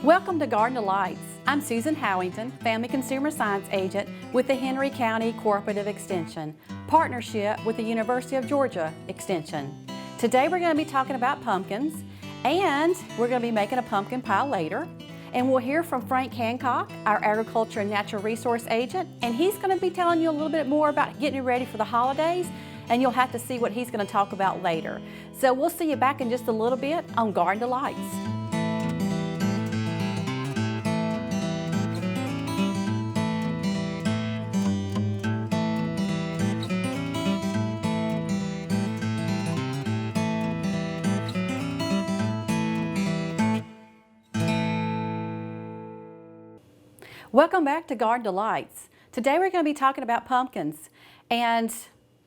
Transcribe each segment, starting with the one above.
Welcome to Garden Delights. I'm Susan Howington, Family Consumer Science Agent with the Henry County Cooperative Extension, partnership with the University of Georgia Extension. Today we're going to be talking about pumpkins, and we're going to be making a pumpkin pie later. And we'll hear from Frank Hancock, our Agriculture and Natural Resource Agent, and he's going to be telling you a little bit more about getting ready for the holidays, and you'll have to see what he's going to talk about later. So we'll see you back in just a little bit on Garden Delights. Welcome back to Garden Delights. Today we're going to be talking about pumpkins, and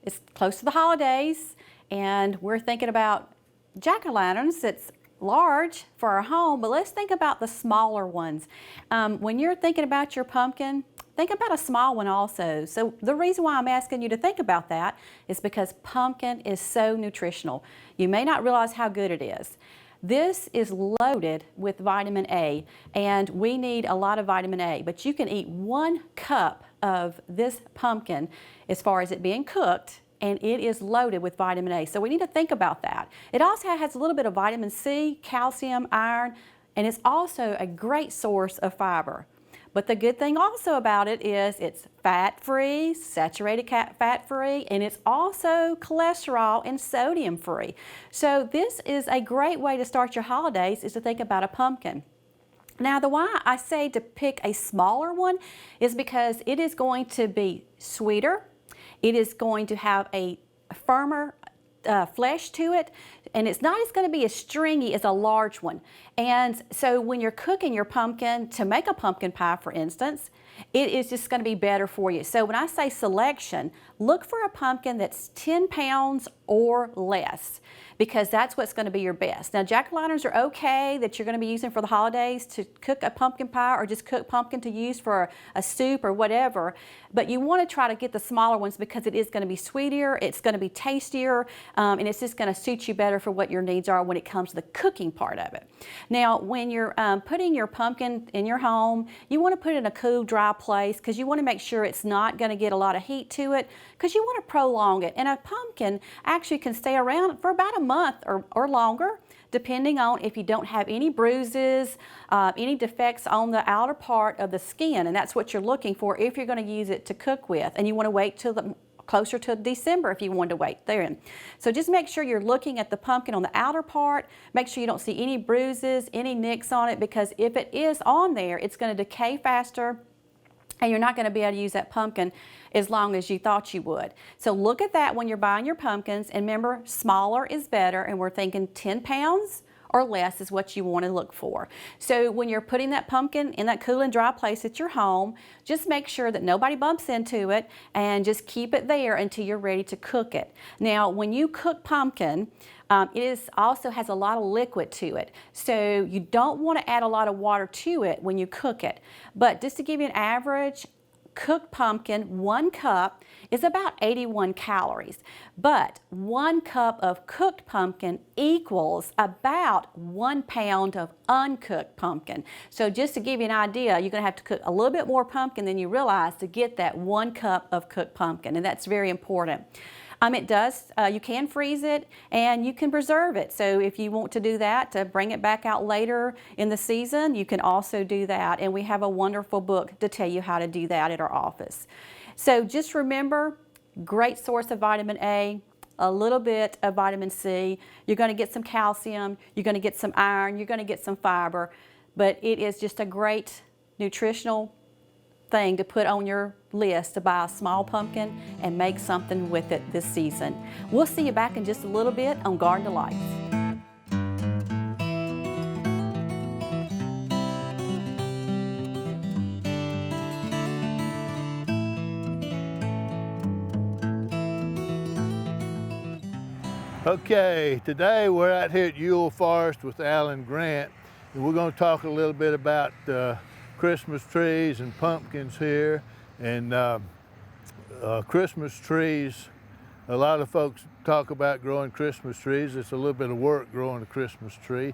it's close to the holidays, and we're thinking about jack-o'-lanterns that's large for our home, but let's think about the smaller ones. When you're thinking about your pumpkin, think about a small one also. So the reason why I'm asking you to think about that is because pumpkin is so nutritional. You may not realize how good it is. This is loaded with vitamin A, and we need a lot of vitamin A, but you can eat 1 cup of this pumpkin as far as it being cooked, and it is loaded with vitamin A. So we need to think about that. It also has a little bit of vitamin C, calcium, iron, and it's also a great source of fiber. But the good thing also about it is it's fat-free, saturated fat-free, and it's also cholesterol and sodium-free. So this is a great way to start your holidays, is to think about a pumpkin. Now, the why I say to pick a smaller one is because it is going to be sweeter, it is going to have a firmer flesh to it, and it's not going to be as stringy as a large one. And so when you're cooking your pumpkin, to make a pumpkin pie, for instance, it is just going to be better for you. So when I say selection, look for a pumpkin that's 10 pounds or less, because that's what's going to be your best. Now, jack-o'-lanterns are okay that you're going to be using for the holidays to cook a pumpkin pie, or just cook pumpkin to use for a soup or whatever, but you want to try to get the smaller ones because it is going to be sweeter, it's going to be tastier, and it's just going to suit you better for what your needs are when it comes to the cooking part of it. Now, when you're putting your pumpkin in your home, you want to put it in a cool, dry place, because you want to make sure it's not going to get a lot of heat to it, because you want to prolong it. And a pumpkin actually can stay around for about a month or longer, depending on if you don't have any bruises, any defects on the outer part of the skin, and that's what you're looking for if you're going to use it to cook with. And you want to wait till closer to December if you want to wait there. So just make sure you're looking at the pumpkin on the outer part. Make sure you don't see any bruises, any nicks on it, because if it is on there, it's going to decay faster, and you're not going to be able to use that pumpkin as long as you thought you would. So look at that when you're buying your pumpkins, and remember, smaller is better, and we're thinking 10 pounds or less is what you want to look for. So when you're putting that pumpkin in that cool and dry place at your home, just make sure that nobody bumps into it, and just keep it there until you're ready to cook it. Now, when you cook pumpkin, it also has a lot of liquid to it, so you don't want to add a lot of water to it when you cook it. But just to give you an average, cooked pumpkin, 1 cup is about 81 calories. But 1 cup of cooked pumpkin equals about 1 pound of uncooked pumpkin. So just to give you an idea, you're going to have to cook a little bit more pumpkin than you realize to get that 1 cup of cooked pumpkin, and that's very important. You can freeze it, and you can preserve it. So if you want to do that, to bring it back out later in the season, you can also do that. And we have a wonderful book to tell you how to do that at our office. So just remember, great source of vitamin A, a little bit of vitamin C. You're going to get some calcium, you're going to get some iron, you're going to get some fiber, but it is just a great nutritional thing to put on your list to buy a small pumpkin and make something with it this season. We'll see you back in just a little bit on Garden Delights. Okay, today we're out here at Ewell Forest with Alan Grant, and we're going to talk a little bit about Christmas trees and pumpkins here. And Christmas trees, a lot of folks talk about growing Christmas trees. It's a little bit of work growing a Christmas tree.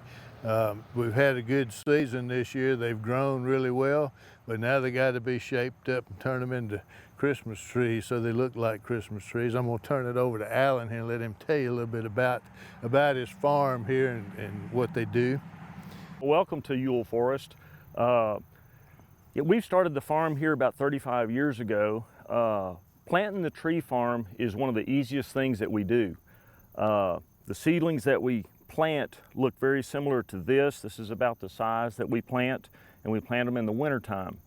We've had a good season this year. They've grown really well, but now they got to be shaped up and turn them into Christmas trees so they look like Christmas trees. I'm going to turn it over to Alan here and let him tell you a little bit about his farm here and what they do. Welcome to Ewell Forest. We've started the farm here about 35 years ago. Planting the tree farm is one of the easiest things that we do. The seedlings that we plant look very similar to this. This is about the size that we plant, and we plant them in the wintertime.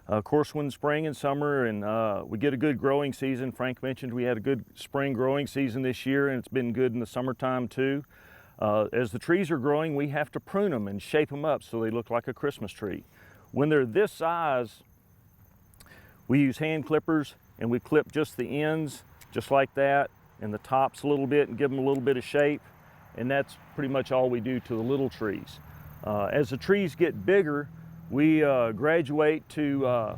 Of course, when spring and summer and we get a good growing season. Frank mentioned we had a good spring growing season this year, and it's been good in the summertime too. As the trees are growing, we have to prune them and shape them up so they look like a Christmas tree. When they're this size, we use hand clippers and we clip just the ends, just like that, and the tops a little bit and give them a little bit of shape. And that's pretty much all we do to the little trees. As the trees get bigger, we graduate to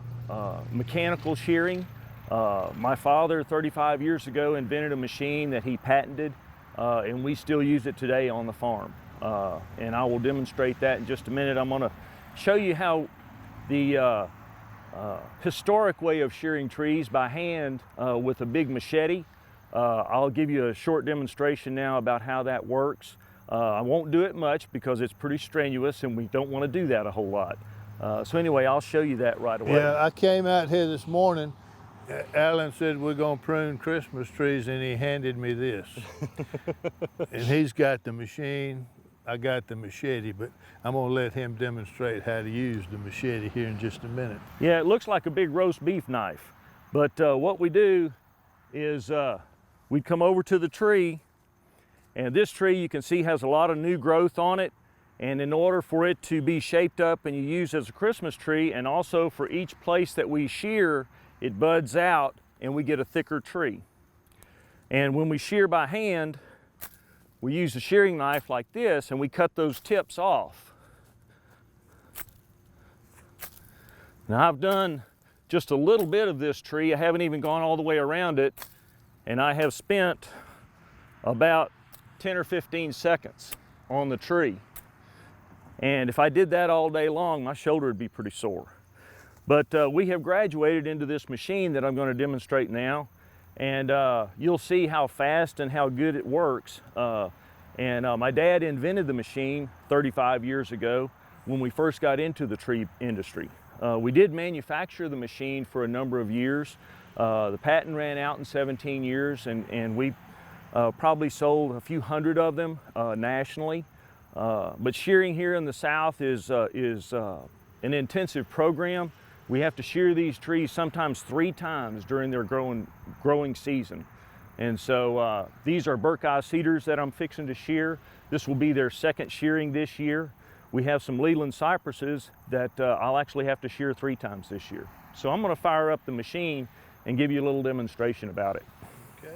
mechanical shearing. My father, 35 years ago, invented a machine that he patented, and we still use it today on the farm. And I will demonstrate that in just a minute. I'm going to show you how the historic way of shearing trees by hand with a big machete. I'll give you a short demonstration now about how that works. I won't do it much because it's pretty strenuous and we don't want to do that a whole lot. So anyway, I'll show you that right away. Yeah, I came out here this morning. Alan said we're going to prune Christmas trees, and he handed me this. And he's got the machine. I got the machete, but I'm going to let him demonstrate how to use the machete here in just a minute. Yeah, it looks like a big roast beef knife, but what we do is we come over to the tree, and this tree you can see has a lot of new growth on it, and in order for it to be shaped up and you use as a Christmas tree, and also for each place that we shear, it buds out and we get a thicker tree. And when we shear by hand, we use a shearing knife like this and we cut those tips off. Now I've done just a little bit of this tree. I haven't even gone all the way around it, and I have spent about 10 or 15 seconds on the tree. And if I did that all day long, my shoulder would be pretty sore. But we have graduated into this machine that I'm going to demonstrate now, and you'll see how fast and how good it works. My dad invented the machine 35 years ago when we first got into the tree industry. We did manufacture the machine for a number of years. The patent ran out in 17 years, and we probably sold a few hundred of them nationally. But shearing here in the South is an intensive program. We have to shear these trees sometimes 3 times during their growing season. And so these are Burkeye cedars that I'm fixing to shear. This will be their second shearing this year. We have some Leland cypresses that I'll actually have to shear 3 times this year. So I'm going to fire up the machine and give you a little demonstration about it. Okay.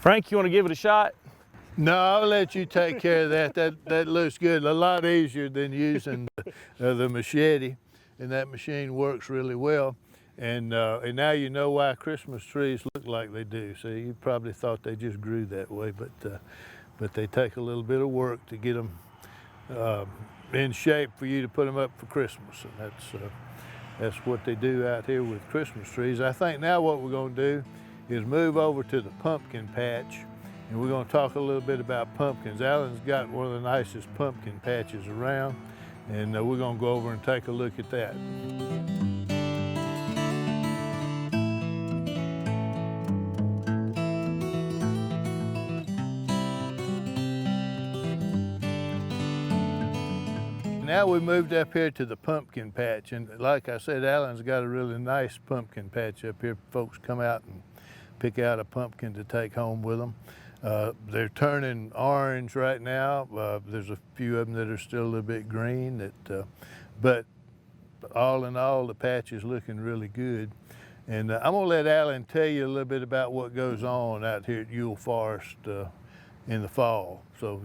Frank, you want to give it a shot? No, I'll let you take care of that. That looks good. A lot easier than using the machete, and that machine works really well. And now you know why Christmas trees look like they do. So you probably thought they just grew that way, but they take a little bit of work to get them in shape for you to put them up for Christmas, and that's what they do out here with Christmas trees. I think now what we're going to do is move over to the pumpkin patch, and we're going to talk a little bit about pumpkins. Alan's got one of the nicest pumpkin patches around, and we're going to go over and take a look at that. Now we moved up here to the pumpkin patch, and like I said, Alan's got a really nice pumpkin patch up here. Folks come out and pick out a pumpkin to take home with them. They're turning orange right now. There's a few of them that are still a little bit green, but all in all, the patch is looking really good. And I'm gonna let Alan tell you a little bit about what goes on out here at Ewell Forest in the fall. So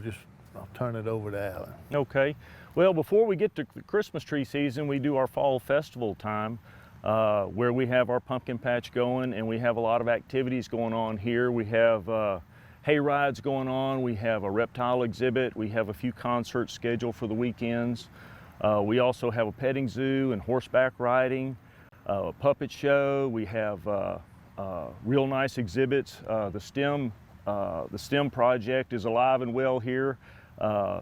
I'll turn it over to Alan. Okay. Well, before we get to the Christmas tree season, we do our fall festival time where we have our pumpkin patch going, and we have a lot of activities going on here. We have hay rides going on, we have a reptile exhibit, we have a few concerts scheduled for the weekends. We also have a petting zoo and horseback riding, a puppet show. We have real nice exhibits. The STEM project is alive and well here.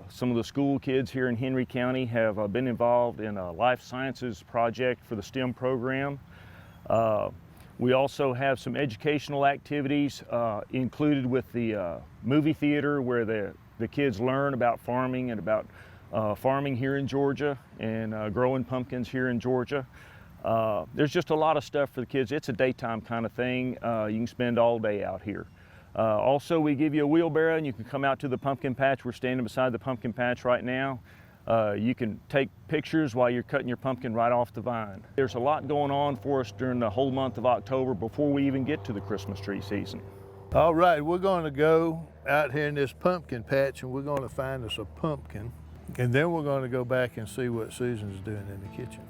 Some of the school kids here in Henry County have been involved in a life sciences project for the STEM program. We also have some educational activities included with the movie theater, where the kids learn about farming and about farming here in Georgia and growing pumpkins here in Georgia. There's just a lot of stuff for the kids. It's a daytime kind of thing. You can spend all day out here. Also, we give you a wheelbarrow and you can come out to the pumpkin patch. We're standing beside the pumpkin patch right now. You can take pictures while you're cutting your pumpkin right off the vine. There's a lot going on for us during the whole month of October before we even get to the Christmas tree season. All right, we're going to go out here in this pumpkin patch, and we're going to find us a pumpkin, and then we're going to go back and see what Susan's doing in the kitchen.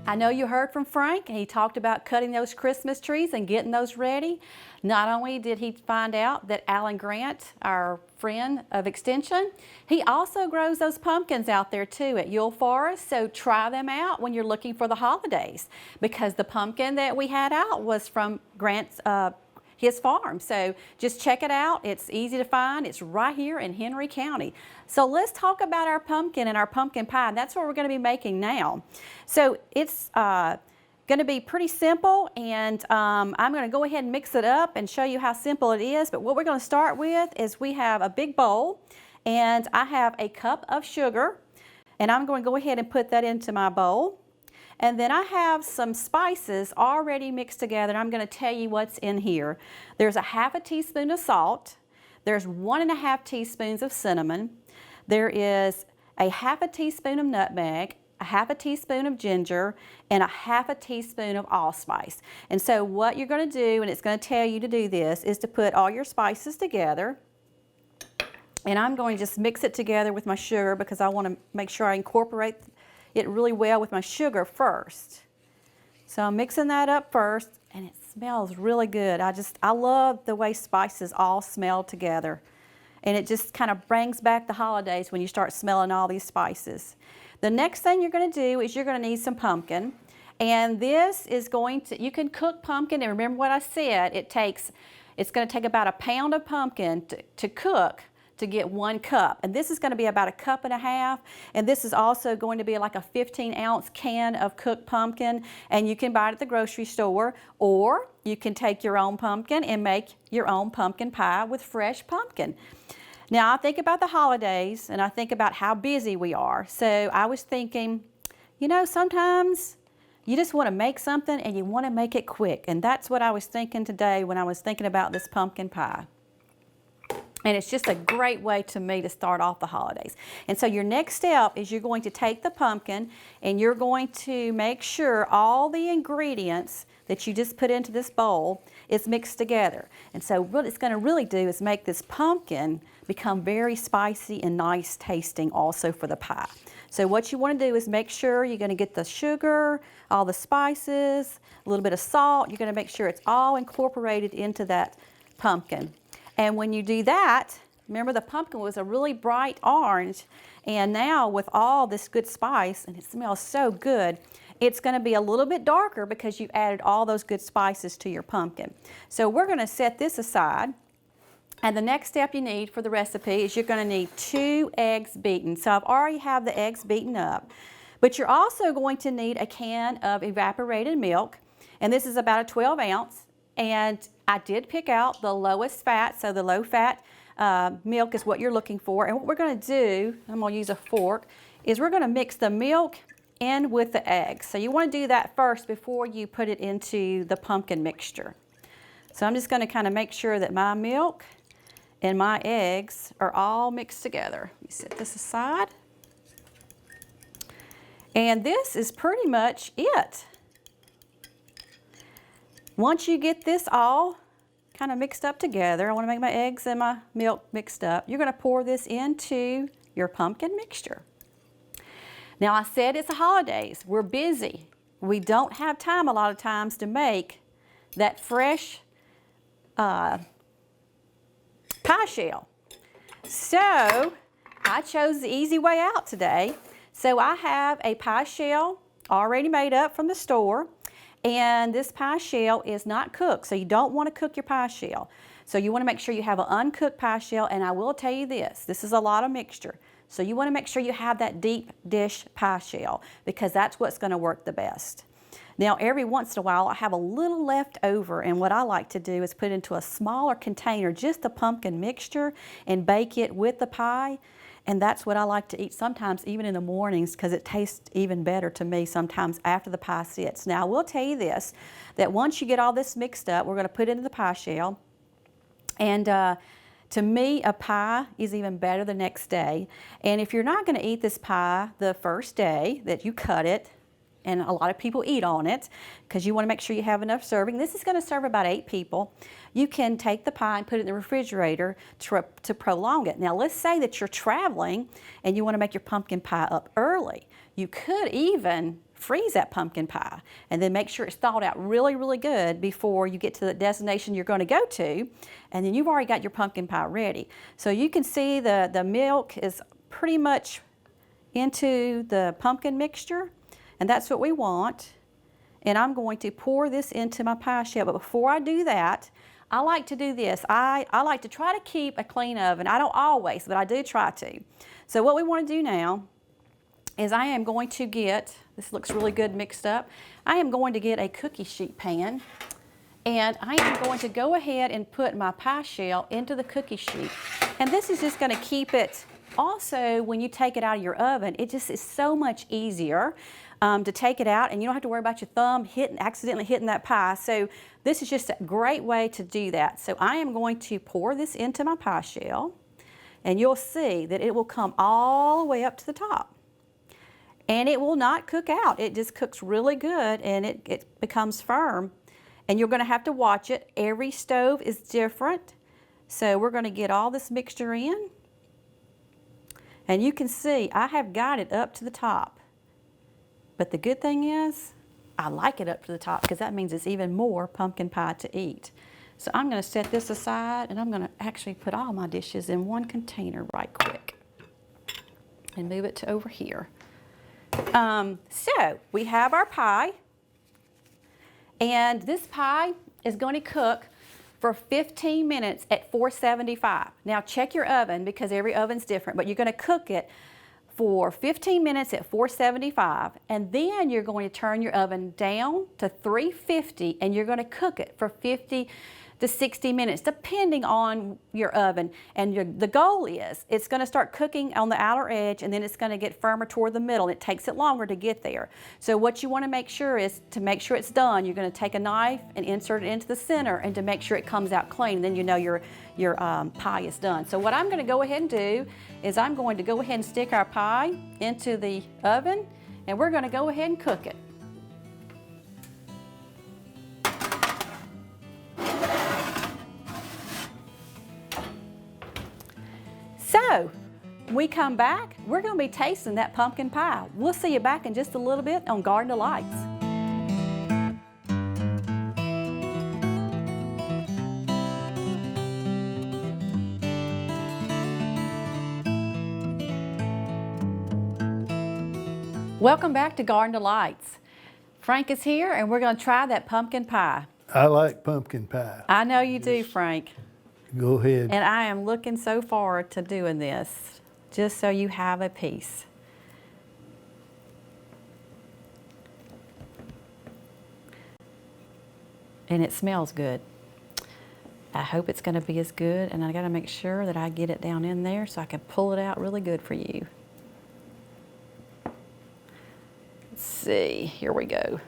I know you heard from Frank, and he talked about cutting those Christmas trees and getting those ready. Not only did he find out that Alan Grant, our friend of Extension, he also grows those pumpkins out there too at Ewell Forest, so try them out when you're looking for the holidays, because the pumpkin that we had out was from Grant's his farm. So just check it out. It's easy to find. It's right here in Henry County. So let's talk about our pumpkin and our pumpkin pie. And that's what we're going to be making now. So it's going to be pretty simple, and I'm going to go ahead and mix it up and show you how simple it is. But what we're going to start with is we have a big bowl, and I have a cup of sugar, and I'm going to go ahead and put that into my bowl. And then I have some spices already mixed together, and I'm going to tell you what's in here. There's a ½ teaspoon of salt. There's 1½ teaspoons of cinnamon. There is a ½ teaspoon of nutmeg, a ½ teaspoon of ginger, and a ½ teaspoon of allspice. And so what you're going to do, and it's going to tell you to do this, is to put all your spices together. And I'm going to just mix it together with my sugar, because I want to make sure I incorporate it really well with my sugar first. So I'm mixing that up first, and it smells really good. I love the way spices all smell together. And it just kind of brings back the holidays when you start smelling all these spices. The next thing you're going to do is you're going to need some pumpkin. And this is going to, you can cook pumpkin, and remember what I said, it's going to take about 1 pound of pumpkin to cook to get 1 cup. And this is going to be about 1.5 cups, and this is also going to be like a 15-ounce can of cooked pumpkin, and you can buy it at the grocery store, or you can take your own pumpkin and make your own pumpkin pie with fresh pumpkin. Now I think about the holidays, and I think about how busy we are, so I was thinking, you know, sometimes you just want to make something and you want to make it quick, and that's what I was thinking today when I was thinking about this pumpkin pie. And it's just a great way to me to start off the holidays. And so your next step is you're going to take the pumpkin and you're going to make sure all the ingredients that you just put into this bowl is mixed together. And so what it's going to really do is make this pumpkin become very spicy and nice tasting also for the pie. So what you want to do is make sure you're going to get the sugar, all the spices, a little bit of salt. You're going to make sure it's all incorporated into that pumpkin. And when you do that, remember the pumpkin was a really bright orange, and now with all this good spice, and it smells so good, it's going to be a little bit darker because you've added all those good spices to your pumpkin. So we're going to set this aside, and the next step you need for the recipe is you're going to need 2 eggs beaten. So I've already have the eggs beaten up, but you're also going to need a can of evaporated milk, and this is about a 12 ounce. And I did pick out the lowest fat, so the low fat milk is what you're looking for. And what we're going to do, I'm going to use a fork, is we're going to mix the milk in with the eggs. So you want to do that first before you put it into the pumpkin mixture. So I'm just going to kind of make sure that my milk and my eggs are all mixed together. Let me set this aside. And this is pretty much it. Once you get this all kind of mixed up together, I want to make my eggs and my milk mixed up, you're going to pour this into your pumpkin mixture. Now I said it's the holidays, we're busy. We don't have time a lot of times to make that fresh pie shell. So I chose the easy way out today. So I have a pie shell already made up from the store. And this pie shell is not cooked, so you don't want to cook your pie shell. So you want to make sure you have an uncooked pie shell, and I will tell you this is a lot of mixture. So you want to make sure you have that deep dish pie shell because that's what's going to work the best. Now every once in a while I have a little left over, and what I like to do is put it into a smaller container, just the pumpkin mixture, and bake it with the pie. And that's what I like to eat sometimes even in the mornings because it tastes even better to me sometimes after the pie sits. Now I will tell you this, that once you get all this mixed up, we're going to put it into the pie shell. And to me, a pie is even better the next day. And if you're not going to eat this pie the first day that you cut it, and a lot of people eat on it because you want to make sure you have enough serving. This is going to serve about 8 people. You can take the pie and put it in the refrigerator to prolong it. Now let's say that you're traveling and you want to make your pumpkin pie up early. You could even freeze that pumpkin pie and then make sure it's thawed out really, really good before you get to the destination you're going to go to, and then you've already got your pumpkin pie ready. So you can see the milk is pretty much into the pumpkin mixture. And that's what we want. And I'm going to pour this into my pie shell. But before I do that, I like to do this. I like to try to keep a clean oven. I don't always, but I do try to. So what we want to do now is I am going to get, this looks really good mixed up, I am going to get a cookie sheet pan. And I am going to go ahead and put my pie shell into the cookie sheet. And this is just going to keep it, also when you take it out of your oven, it just is so much easier to take it out, and you don't have to worry about your thumb accidentally hitting that pie. So this is just a great way to do that. So I am going to pour this into my pie shell, and you'll see that it will come all the way up to the top. And it will not cook out. It just cooks really good, and it becomes firm. And you're going to have to watch it. Every stove is different. So we're going to get all this mixture in. And you can see I have got it up to the top. But the good thing is, I like it up to the top because that means it's even more pumpkin pie to eat. So I'm going to set this aside, and I'm going to actually put all my dishes in one container right quick and move it to over here. So we have our pie, and this pie is going to cook for 15 minutes at 475. Now check your oven because every oven's different, but you're going to cook it for 15 minutes at 475, and then you're going to turn your oven down to 350, and you're going to cook it for 50 to 60 minutes, depending on your oven. And the goal is it's going to start cooking on the outer edge, and then it's going to get firmer toward the middle. And it takes it longer to get there. So what you want to make sure is, to make sure it's done, you're going to take a knife and insert it into the center, and to make sure it comes out clean. Then you know your pie is done. So what I'm going to go ahead and do is I'm going to go ahead and stick our pie into the oven, and we're going to go ahead and cook it. So, when we come back, we're going to be tasting that pumpkin pie. We'll see you back in just a little bit on Garden Delights. Welcome back to Garden Delights. Frank is here, and we're going to try that pumpkin pie. I like pumpkin pie. I know you do, Frank. Go ahead. And I am looking so forward to doing this, just so you have a piece. And it smells good. I hope it's going to be as good, and I got to make sure that I get it down in there so I can pull it out really good for you. Let's see, here we go.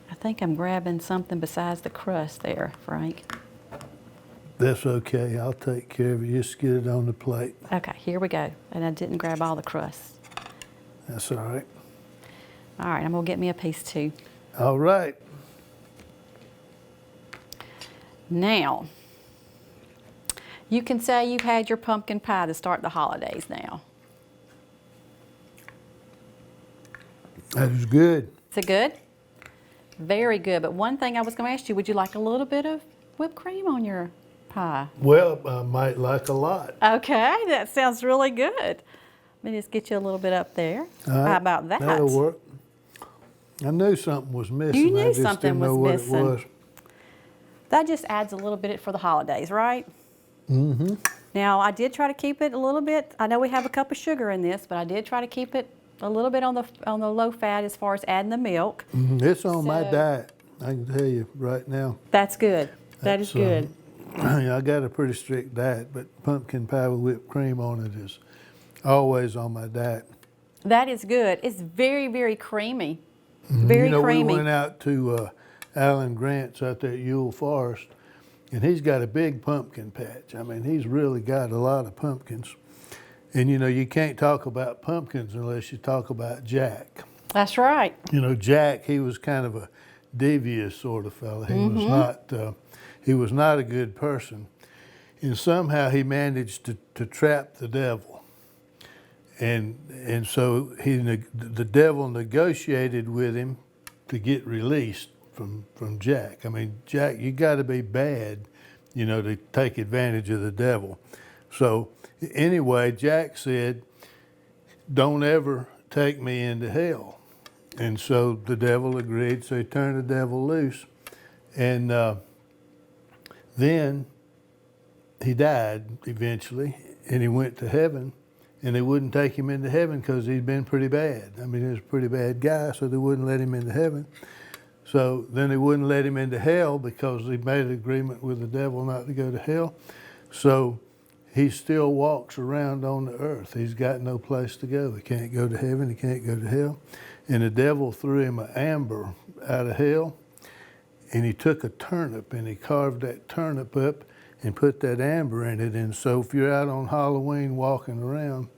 I think I'm grabbing something besides the crust there, Frank. That's okay. I'll take care of it. Just get it on the plate. Okay, here we go. And I didn't grab all the crust. That's all right. All right, I'm gonna get me a piece too. All right. Now, you can say you've had your pumpkin pie to start the holidays now. That was good. Is it good? Very good. But one thing I was going to ask you, would you like a little bit of whipped cream on your pie? Well, I might like a lot. Okay, that sounds really good. Let me just get you a little bit up there. All right, How about that? That'll work. I knew something was missing. You knew I just something didn't know was what missing. it was. That just adds a little bit for the holidays, right? Mm-hmm. Now, I did try to keep it a little bit. I know we have a cup of sugar in this, but I did try to keep it a little bit on the low fat as far as adding the milk. It's on my So- diet. I can tell you right now. That's good. That is good. I got a pretty strict diet, but pumpkin pie with whipped cream on it is always on my diet. That is good. It's very, very creamy. Very You know, creamy. we went out to Alan Grant's out there at Ewell Forest, and he's got a big pumpkin patch. I mean, he's really got a lot of pumpkins. And you know, you can't talk about pumpkins unless you talk about Jack. That's right. You know, Jack, he was kind of a devious sort of fella. He was not a good person. And somehow he managed to trap the devil. And so the devil negotiated with him to get released from Jack. I mean, Jack, you got to be bad, you know, to take advantage of the devil. So anyway, Jack said, "Don't ever take me into hell." And so the devil agreed. So he turned the devil loose, and then he died eventually, and he went to heaven. And they wouldn't take him into heaven because he'd been pretty bad. I mean, he was a pretty bad guy, so they wouldn't let him into heaven. So then they wouldn't let him into hell because he made an agreement with the devil not to go to hell. So he still walks around on the earth. He's got no place to go. He can't go to heaven. He can't go to hell. And the devil threw him an amber out of hell. And he took a turnip and he carved that turnip up and put that amber in it. And so if you're out on Halloween walking around,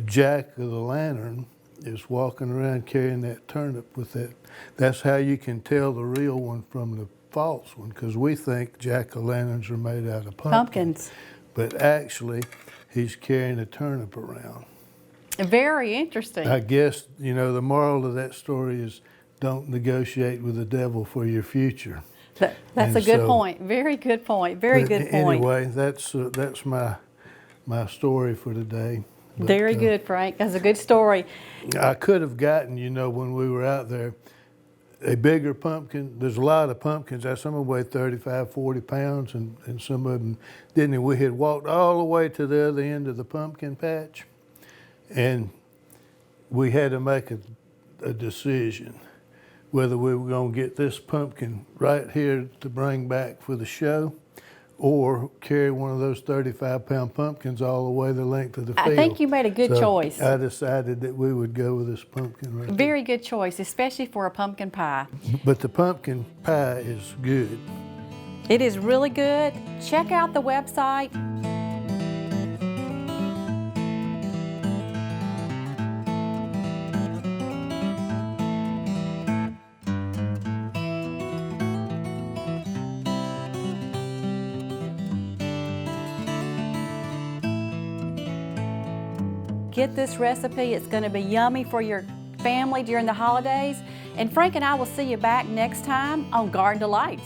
Jack of the Lantern is walking around carrying that turnip with that. That's how you can tell the real one from the false one, because we think jack-o'-lanterns are made out of pumpkins. But actually, he's carrying a turnip around. Very interesting. I guess, you know, the moral of that story is don't negotiate with the devil for your future. That's a good point. Very good point. Very good point. Anyway, that's my story for today. But, Very good, Frank. That's a good story. I could have gotten, you know, when we were out there, a bigger pumpkin. There's a lot of pumpkins. Some of them weigh 35, 40 pounds, and some of them didn't. We had walked all the way to the other end of the pumpkin patch, and we had to make a decision whether we were going to get this pumpkin right here to bring back for the show, or carry one of those 35-pound pumpkins all the way the length of the field. I think you made a good So choice. I decided that we would go with this pumpkin right there. Very good choice, especially for a pumpkin pie. But the pumpkin pie is good. It is really good. Check out the website. Get this recipe. It's going to be yummy for your family during the holidays. And Frank and I will see you back next time on Garden Delights.